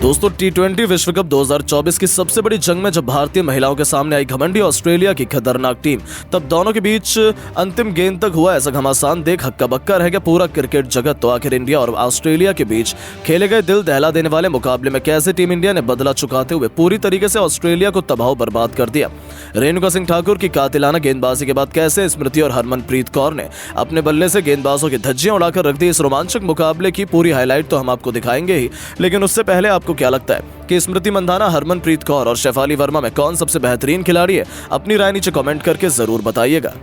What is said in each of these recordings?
दोस्तों टी20 विश्व कप 2024 की सबसे बड़ी जंग में जब भारतीय महिलाओं के सामने आई घमंडी ऑस्ट्रेलिया की खतरनाक टीम, तब दोनों के बीच अंतिम गेंद तक हुआ ऐसा घमासान देख हक्का बक्का रह गया पूरा क्रिकेट जगत। तो आखिर इंडिया और ऑस्ट्रेलिया के बीच खेले गए दिल दहला देने वाले मुकाबले में कैसे टीम इंडिया ने बदला चुकाते हुए पूरी तरीके से ऑस्ट्रेलिया को तबाह बर्बाद कर दिया। रेणुका सिंह ठाकुर की कातिलाना गेंदबाजी के बाद कैसे स्मृति और हरमनप्रीत कौर ने अपने बल्ले से गेंदबाजों की धज्जियां उड़ाकर रख दी। इस रोमांचक मुकाबले की पूरी हाईलाइट तो हम आपको दिखाएंगे ही, लेकिन उससे पहले आपको क्या लगता है कि स्मृति मंधाना, हरमनप्रीत कौर और शेफाली वर्मा में कौन सबसे बेहतरीन खिलाड़ी है? अपनी राय नीचे कमेंट करके जरूर बताइएगा।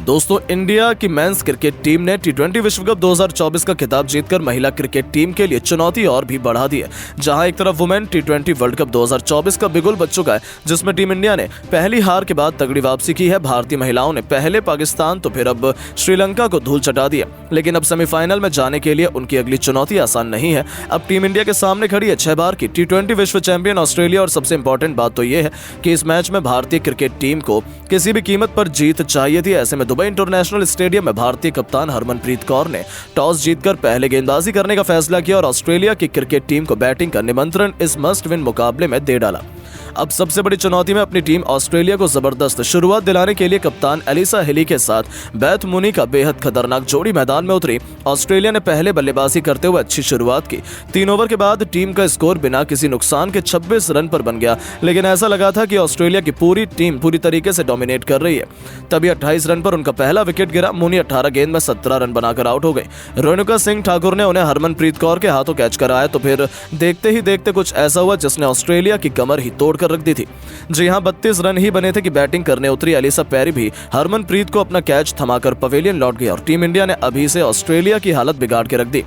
दोस्तों, इंडिया की मेंस क्रिकेट टीम ने टी20 विश्व कप 2024 का खिताब जीतकर महिला क्रिकेट टीम के लिए चुनौती और भी बढ़ा दी है। जहां एक तरफ वुमेन टी20 वर्ल्ड कप 2024 का बिगुल बज चुका है, जिसमें टीम इंडिया ने पहली हार के बाद तगड़ी वापसी की है। भारतीय महिलाओं ने पहले पाकिस्तान तो फिर अब श्रीलंका को धूल चटा दिया, लेकिन अब सेमीफाइनल में जाने के लिए उनकी अगली चुनौती आसान नहीं है। अब टीम इंडिया के सामने खड़ी है 6 बार की टी20 विश्व चैंपियन ऑस्ट्रेलिया, और सबसे इंपॉर्टेंट बात तो यह है कि इस मैच में भारतीय क्रिकेट टीम को किसी भी कीमत पर जीत चाहिए थी। ऐसे में दुबई इंटरनेशनल स्टेडियम में भारतीय कप्तान हरमनप्रीत कौर ने टॉस जीतकर पहले गेंदबाजी करने का फैसला किया और ऑस्ट्रेलिया की क्रिकेट टीम को बैटिंग का निमंत्रण इस मस्ट विन मुकाबले में दे डाला। अब सबसे बड़ी चुनौती में अपनी टीम ऑस्ट्रेलिया को जबरदस्त शुरुआत दिलाने के लिए कप्तान एलिसा हेली के साथ बेथ मुनी का बेहद खतरनाक जोड़ी मैदान में उतरी। ऑस्ट्रेलिया ने पहले बल्लेबाजी करते हुए अच्छी शुरुआत की। 3 ओवर के बाद टीम का स्कोर बिना किसी नुकसान के 26 रन पर बन गया, लेकिन ऐसा लगा था कि ऑस्ट्रेलिया की पूरी टीम पूरी तरीके से डोमिनेट कर रही है। तभी 28 रन पर उनका पहला विकेट गिरा। मुनी 18 गेंद में 17 रन बनाकर आउट हो गए। रेणुका सिंह ठाकुर ने उन्हें हरमनप्रीत कौर के हाथों कैच कराया, तो फिर देखते ही देखते कुछ ऐसा हुआ जिसने ऑस्ट्रेलिया की कमर ही तोड़कर रख दी थी। जी हां, 32 रन ही बने थे कि बैटिंग करने उतरी एलिसा पेरी भी हरमनप्रीत को अपना कैच थमाकर पवेलियन लौट गई और टीम इंडिया ने अभी से ऑस्ट्रेलिया की हालत बिगाड़ के रख दी।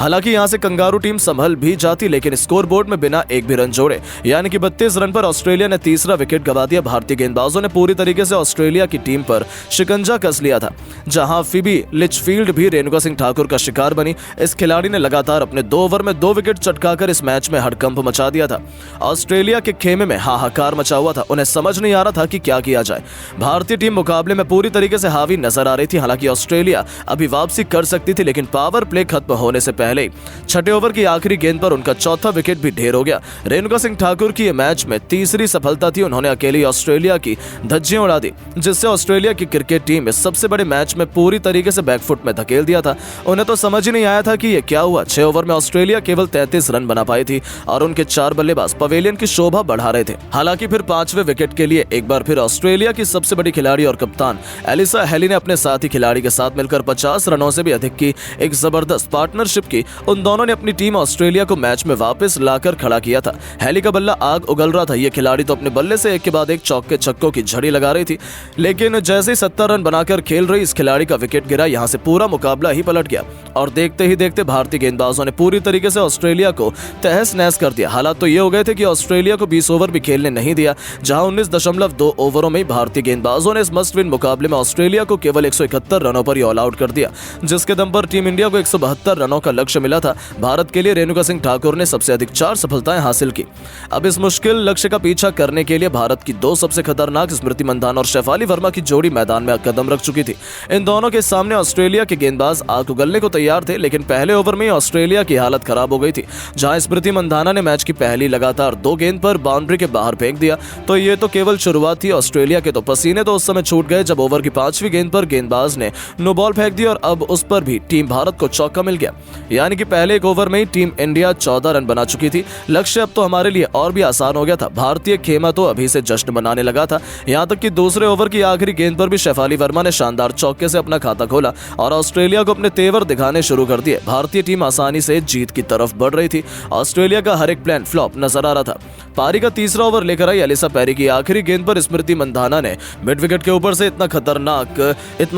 हालांकि यहां से कंगारू टीम संभल भी जाती, लेकिन स्कोरबोर्ड में बिना एक भी रन जोड़े यानी कि 32 रन पर ऑस्ट्रेलिया ने तीसरा विकेट गंवा दिया। भारतीय गेंदबाजों ने पूरी तरीके से ऑस्ट्रेलिया की टीम पर शिकंजा कस लिया था, जहां फिबी लिचफील्ड भी रेणुका सिंह ठाकुर का शिकार बनी। इस खिलाड़ी ने लगातार अपने 2 ओवर में 2 विकेट चटकाकर इस मैच में हड़कंप मचा दिया था। ऑस्ट्रेलिया के खेमे में हाहाकार मचा हुआ था, उन्हें समझ नहीं आ रहा था कि क्या किया जाए। भारतीय टीम मुकाबले में पूरी तरीके से हावी नजर आ रही थी। हालांकि ऑस्ट्रेलिया अभी वापसी कर सकती थी, लेकिन पावर प्ले खत्म होने से पहले ही 6ठे ओवर की आखिरी गेंद पर उनका चौथा विकेट भी ढेर हो गया। रेणुका सिंह ठाकुर की मैच में तीसरी सफलता थी। उन्होंने अकेली ऑस्ट्रेलिया की धज्जियां उड़ा दी, जिससे ऑस्ट्रेलिया की क्रिकेट टीम इस सबसे बड़े मैच में पूरी तरीके से बैकफुट में धकेल दिया था। उन्हें तो समझ ही नहीं आया था कि यह क्या हुआ। 6 ओवर में ऑस्ट्रेलिया केवल 33 रन बना पाई थी और उनके 4 बल्लेबाज पवेलियन की शोभा बढ़ा रहे थे। हालांकि फिर 5वें विकेट के लिए एक बार फिर ऑस्ट्रेलिया की सबसे बड़ी खिलाड़ी और कप्तान एलिसा हेली ने अपने साथी खिलाड़ी के साथ मिलकर 50 रनों से भी अधिक की एक जबरदस्त पार्टनरशिप की। उन दोनों ने अपनी टीम ऑस्ट्रेलिया को मैच में वापस लाकर खड़ा किया था। हेली का बल्ला आग उगल रहा था। ये खिलाड़ी तो अपने बल्ले से एक के बाद एक चौके छक्कों की झड़ी लगा रही थी, लेकिन जैसे ही 70 रन बनाकर खेल रही इस खिलाड़ी का विकेट गिरा, यहां से पूरा मुकाबला ही पलट गया और देखते ही देखते भारतीय गेंदबाजों ने पूरी तरीके से ऑस्ट्रेलिया को तहस नहस कर दिया। हालात तो ये हो गए थे कि ऑस्ट्रेलिया को 20 ओवर भी खेलने नहीं दिया, जहां 19.2 ओवरों में भारतीय गेंदबाजों ने इस मस्ट विन मुकाबले में ऑस्ट्रेलिया को केवल 171 रनों पर ही ऑल आउट कर दिया, जिसके दम पर टीम इंडिया को 172 रनों का लक्ष्य मिला था। भारत के लिए रेणुका सिंह ठाकुर ने सबसे अधिक 4 सफलताएं हासिल की। अब इस मुश्किल लक्ष्य का पीछा करने के लिए भारत की 2 सबसे खतरनाक स्मृति मंधाना और शेफाली वर्मा की जोड़ी मैदान में कदम रख चुकी थी। इन दोनों के सामने ऑस्ट्रेलिया के गेंदबाज आग उगलने को तैयार थे, लेकिन पहले ओवर में ऑस्ट्रेलिया की हालत खराब हो गई थी, जहां स्मृति मंधाना ने मैच की पहली लगातार 2 गेंद पर बाउंड्री के बाहर फेंक दिया। तो ये तो केवल शुरुआत थी। ऑस्ट्रेलिया के तो पसीने तो उस समय छूट गए जब ओवर की 5वीं गेंद पर गेंदबाज ने नो बॉल फेंक दी और अब उस पर भी टीम भारत को चौका मिल गया। यानी कि पहले एक ओवर में ही टीम इंडिया 14 रन बना चुकी थी। लक्ष्य अब तो हमारे लिए और भी आसान हो गया था। भारतीय खेमा तो अभी से जश्न मनाने लगा था। यहां तक कि दूसरे ओवर की आखिरी गेंद पर भी शेफाली वर्मा ने शानदार चौके से अपना खाता खोला और ऑस्ट्रेलिया को अपने तेवर दिखाने शुरू कर दिए। भारतीय टीम आसानी से जीत की तरफ बढ़ रही थी। ऑस्ट्रेलिया का हर एक प्लान फ्लॉप नजर आ रहा था। पारी का तीसरा ओवर लेकर आई एलिसा पेरी की आखिरी गेंद पर स्मृति मंधाना ने मिड विकेट के ऊपर से इतना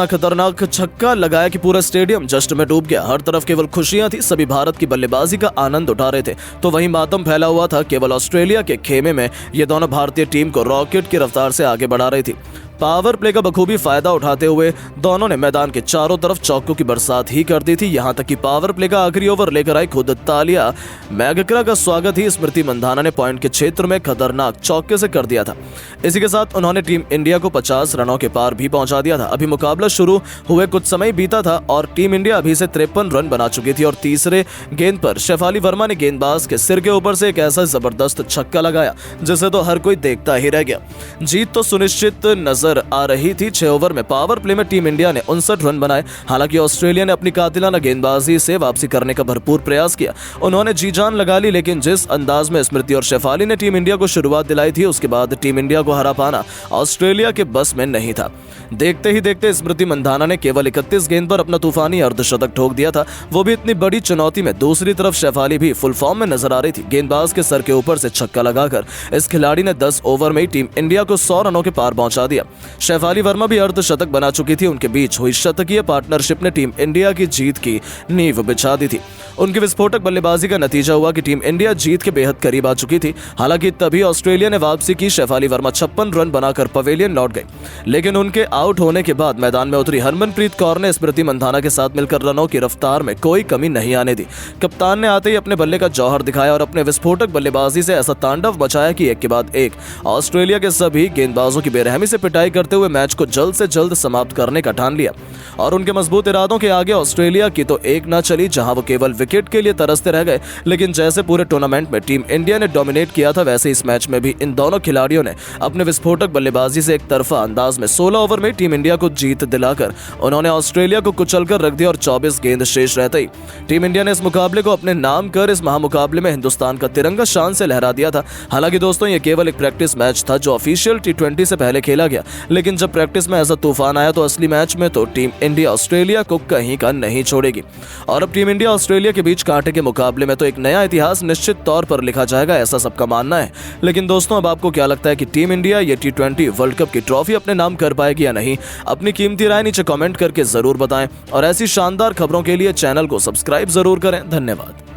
खतरनाक छक्का लगाया कि पूरा स्टेडियम जश्न में डूब गया। हर तरफ केवल खुशियां थी। सभी भारत की बल्लेबाजी का आनंद उठा रहे थे, तो वहीं मातम फैला हुआ था केवल ऑस्ट्रेलिया के खेमे में। ये दोनों भारतीय टीम को रॉकेट की रफ्तार से आगे बढ़ा रही थी। पावर प्ले का बखूबी फायदा उठाते हुए दोनों ने मैदान के चारों तरफ चौकों की बरसात ही कर दी थी। यहां तक कि पावर प्ले का आखिरी ओवर लेकर आई खुद तालिया मैगकरा का स्वागत ही स्मृति मंधाना ने पॉइंट के क्षेत्र में खतरनाक चौके से कर दिया था। इसी के साथ उन्होंने टीम इंडिया को 50 रनों के पार भी पहुंचा दिया था। अभी मुकाबला शुरू हुए कुछ समय बीता था और टीम इंडिया अभी से 53 रन बना चुकी थी और तीसरे गेंद पर शेफाली वर्मा ने गेंदबाज के सिर के ऊपर से एक ऐसा जबरदस्त छक्का लगाया जिसे तो हर कोई देखता ही रह गया। जीत तो सुनिश्चित नजर आ रही थी। 6 ओवर में पावर प्ले में टीम इंडिया ने 59 रन बनाए। हालांकि ऑस्ट्रेलिया ने अपनी कातिलाना गेंदबाजी से वापसी करने का भरपूर प्रयास किया। उन्होंने जी जान लगा ली, लेकिन जिस अंदाज में स्मृति और शेफाली ने टीम इंडिया को शुरुआत दिलाई थी उसके बाद टीम इंडिया को हरा पाना ऑस्ट्रेलिया के बस में नहीं था। देखते ही देखते स्मृति मंधाना ने केवल 31 गेंद पर अपना तूफानी अर्धशतक ठोक दिया था, वो भी इतनी बड़ी चुनौती में। दूसरी तरफ शेफाली भी फुल फॉर्म में नजर आ रही थी। गेंदबाज के सर के ऊपर से छक्का लगाकर इस खिलाड़ी ने 10 ओवर में ही टीम इंडिया को 100 रनों के पार पहुंचा दिया। शेफाली वर्मा भी अर्धशतक बना चुकी थी। उनके बीच हुई शतकीय पार्टनरशिप ने टीम इंडिया की जीत की नींव बिछा दी थी। उनकी विस्फोटक बल्लेबाजी का नतीजा हुआ कि टीम इंडिया जीत के बेहद करीब आ चुकी थी। हालांकि तभी ऑस्ट्रेलिया ने वापसी की। शेफाली वर्मा 56 रन बनाकर पवेलियन लौट गई, लेकिन उनके आउट होने के बाद मैदान में उतरी हरमनप्रीत कौर ने स्मृति मंधाना के साथ मिलकर रनों की रफ्तार में कोई कमी नहीं आने दी। कप्तान ने आते ही अपने बल्ले का जौहर दिखाया और अपने विस्फोटक बल्लेबाजी से ऐसा तांडव मचाया कि एक के बाद एक ऑस्ट्रेलिया के सभी गेंदबाजों की बेरहमी से पिटाई करते हुए मैच को जल्द से जल्द समाप्त करने का ठान लिया। और उनके मजबूत इरादों के आगे ऑस्ट्रेलिया की तो एक न चली, जहां वो केवल विकेट के लिए तरसते रह गए। लेकिन जैसे पूरे टूर्नामेंट में टीम इंडिया ने डोमिनेट किया था, वैसे इस मैच में भी इन दोनों खिलाड़ियों ने अपने विस्फोटक बल्लेबाजी से एक तरफा अंदाज में 16 ओवर में टीम इंडिया को जीत दिलाकर उन्होंने ऑस्ट्रेलिया को कुचलकर रख दिया और 24 गेंद शेष रहते ही टीम इंडिया ने इस मुकाबले को अपने नाम कर इस महामुकाबले में हिंदुस्तान का तिरंगा शान से लहरा दिया था। हालांकि दोस्तों, ये केवल एक प्रैक्टिस मैच था जो ऑफिशियल T20 से पहले खेला गया, लेकिन जब प्रैक्टिस में ऐसा तूफान आया तो असली मैच में तो टीम इंडिया ऑस्ट्रेलिया को कहीं का नहीं छोड़ेगी। और अब टीम इंडिया ऑस्ट्रेलिया के बीच कांटे के मुकाबले में तो एक नया इतिहास निश्चित तौर पर लिखा जाएगा, ऐसा सबका मानना है। लेकिन दोस्तों, अब आपको क्या लगता है कि टीम इंडिया ये T20 वर्ल्ड कप की ट्रॉफी अपने नाम कर पाएगी या नहीं? अपनी कीमती राय नीचे कमेंट करके जरूर बताएं और ऐसी शानदार खबरों के लिए चैनल को सब्सक्राइब जरूर करें। धन्यवाद।